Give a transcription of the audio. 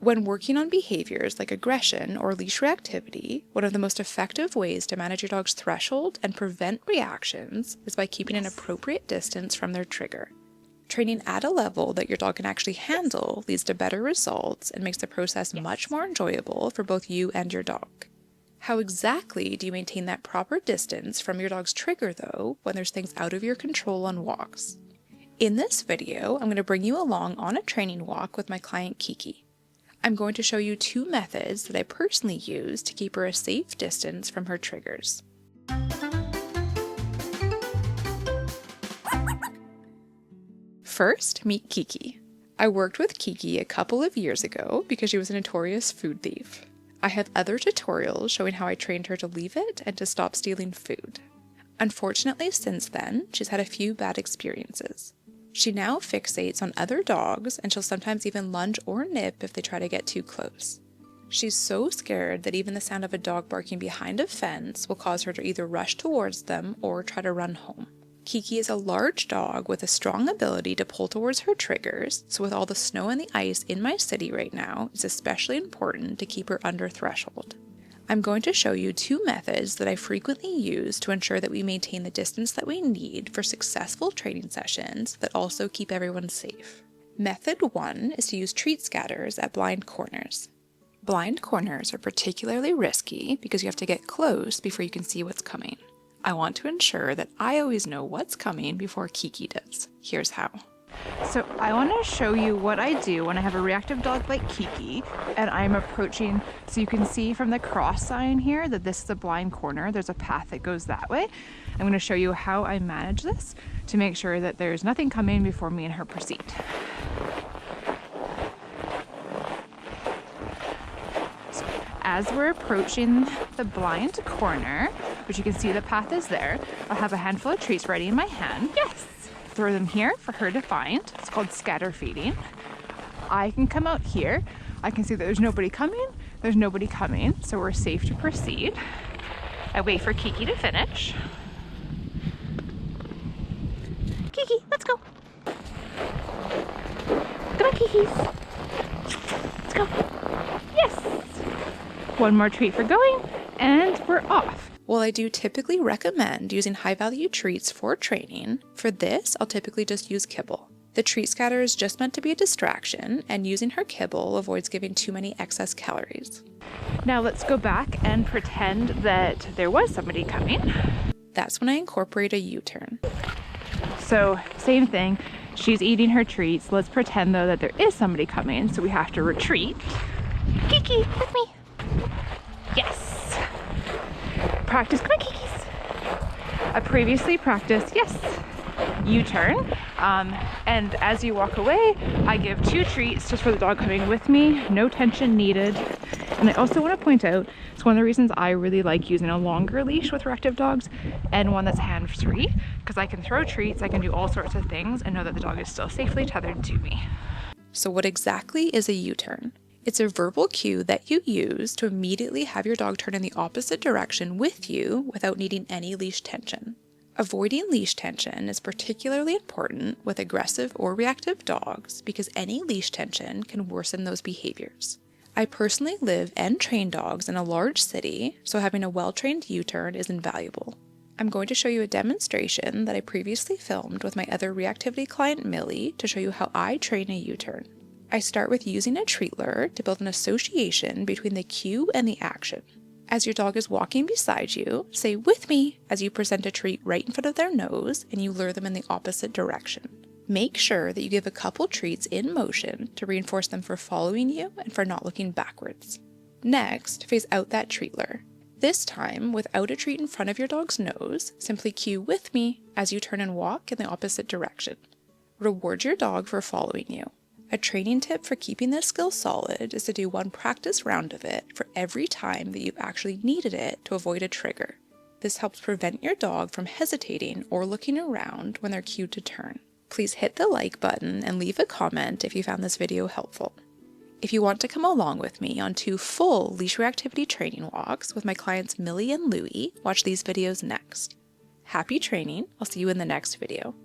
When working on behaviors like aggression or leash reactivity, one of the most effective ways to manage your dog's threshold and prevent reactions is by keeping an appropriate distance from their trigger. Training at a level that your dog can actually handle leads to better results and makes the process much more enjoyable for both you and your dog. How exactly do you maintain that proper distance from your dog's trigger, though, when there's things out of your control on walks? In this video, I'm going to bring you along on a training walk with my client Kiki. I'm going to show you 2 methods that I personally use to keep her a safe distance from her triggers. First, meet Kiki. I worked with Kiki a couple of years ago because she was a notorious food thief. I have other tutorials showing how I trained her to leave it and to stop stealing food. Unfortunately, since then, she's had a few bad experiences. She now fixates on other dogs, and she'll sometimes even lunge or nip if they try to get too close. She's so scared that even the sound of a dog barking behind a fence will cause her to either rush towards them or try to run home. Kiki is a large dog with a strong ability to pull towards her triggers, so with all the snow and the ice in my city right now, it's especially important to keep her under threshold. I'm going to show you 2 methods that I frequently use to ensure that we maintain the distance that we need for successful training sessions that also keep everyone safe. Method 1 is to use treat scatters at blind corners. Blind corners are particularly risky because you have to get close before you can see what's coming. I want to ensure that I always know what's coming before Kiki does. Here's how. So I want to show you what I do when I have a reactive dog like Kiki and I'm approaching, so you can see from the cross sign here that this is a blind corner. There's a path that goes that way. I'm going to show you how I manage this to make sure that there's nothing coming before me and her proceed. So as we're approaching the blind corner, which you can see the path is there, I'll have a handful of treats ready in my hand. Yes! Throw them here for her to find. It's called scatter feeding. I can come out here. I can see that there's nobody coming. There's nobody coming, so we're safe to proceed. I wait for Kiki to finish. Kiki, let's go. Come on, Kikis. Let's go. Yes. One more treat for going, and we're off. While I do typically recommend using high-value treats for training, for this I'll typically just use kibble. The treat scatter is just meant to be a distraction, and using her kibble avoids giving too many excess calories. Now let's go back and pretend that there was somebody coming. That's when I incorporate a U-turn. So same thing, she's eating her treats. Let's pretend though that there is somebody coming, so we have to retreat. Kiki, with me. Yes. Practice, come on, Kikis. I previously practiced, yes, U-turn. And as you walk away, I give 2 treats just for the dog coming with me, no tension needed. And I also want to point out, it's one of the reasons I really like using a longer leash with reactive dogs and one that's hands-free, because I can throw treats, I can do all sorts of things and know that the dog is still safely tethered to me. So what exactly is a U-turn? It's a verbal cue that you use to immediately have your dog turn in the opposite direction with you without needing any leash tension. Avoiding leash tension is particularly important with aggressive or reactive dogs because any leash tension can worsen those behaviors. I personally live and train dogs in a large city, so having a well-trained U-turn is invaluable. I'm going to show you a demonstration that I previously filmed with my other reactivity client Millie to show you how I train a U-turn. I start with using a treat lure to build an association between the cue and the action. As your dog is walking beside you, say "with me" as you present a treat right in front of their nose and you lure them in the opposite direction. Make sure that you give a couple treats in motion to reinforce them for following you and for not looking backwards. Next, phase out that treat lure. This time, without a treat in front of your dog's nose, simply cue "with me" as you turn and walk in the opposite direction. Reward your dog for following you. A training tip for keeping this skill solid is to do 1 practice round of it for every time that you actually needed it to avoid a trigger. This helps prevent your dog from hesitating or looking around when they're cued to turn. Please hit the like button and leave a comment if you found this video helpful. If you want to come along with me on 2 full leash reactivity training walks with my clients Millie and Louie, watch these videos next. Happy training! I'll see you in the next video.